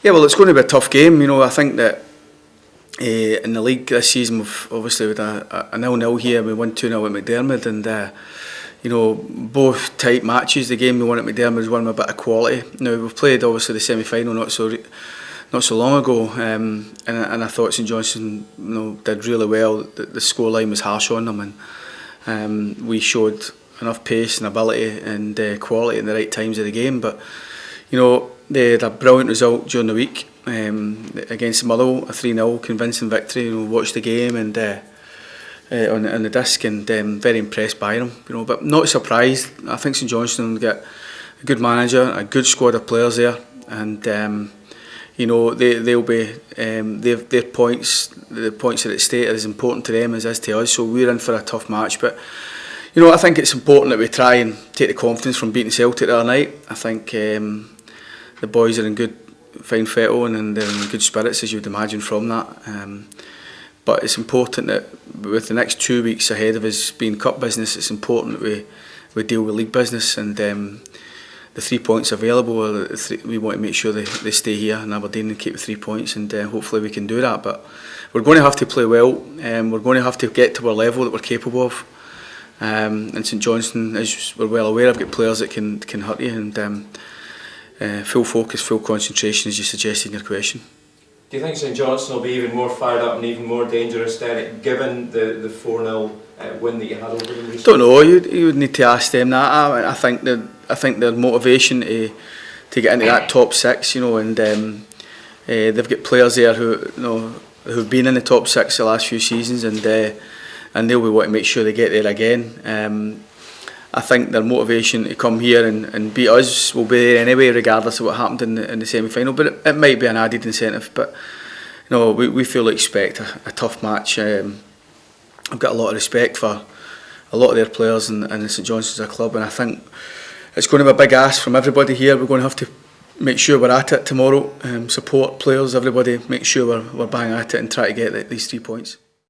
Yeah, well, it's going to be a tough game. I think that in the league this season we've obviously had a 0-0 here. We won 2-0 at McDermott, and both tight matches. The game we won at McDermott was one with a bit of quality. Now we've played obviously the semi-final not so long ago, and I thought St Johnstone did really well. The scoreline was harsh on them, and we showed enough pace and ability and quality in the right times of the game. But they had a brilliant result during the week against Motherwell, a 3-0 convincing victory. Watched the game and on the disc, and very impressed by them. But not surprised. I think St Johnstone got a good manager, a good squad of players there, and they'll be their points. The points that at stake are as important to them as is to us. So we're in for a tough match, but. I think it's important that we try and take the confidence from beating Celtic the other night. I think the boys are in good, fine fettle and they're in good spirits, as you would imagine from that. But it's important that with the next 2 weeks ahead of us being cup business, it's important that we deal with league business, and the 3 points available, we want to make sure they stay here in Aberdeen and keep the 3 points, and hopefully we can do that. But we're going to have to play well, we're going to have to get to our level that we're capable of. And St Johnstone, as we're well aware, have got players that can hurt you, and full focus, full concentration, as you suggested in your question. Do you think St Johnstone will be even more fired up and even more dangerous, Derek, given the 4-0 win that you had over them recently? Don't know. You would need to ask them that. I think their motivation to get into that top six, and they've got players there who've been in the top six the last few seasons, and they'll be wanting to make sure they get there again. I think their motivation to come here and beat us will be there anyway, regardless of what happened in the semi-final. But it might be an added incentive. But we fully expect a tough match. I've got a lot of respect for a lot of their players and St Johnstone's a club, and I think it's going to be a big ask from everybody here. We're going to have to make sure we're at it tomorrow. Support players, everybody. Make sure we're bang at it and try to get these 3 points.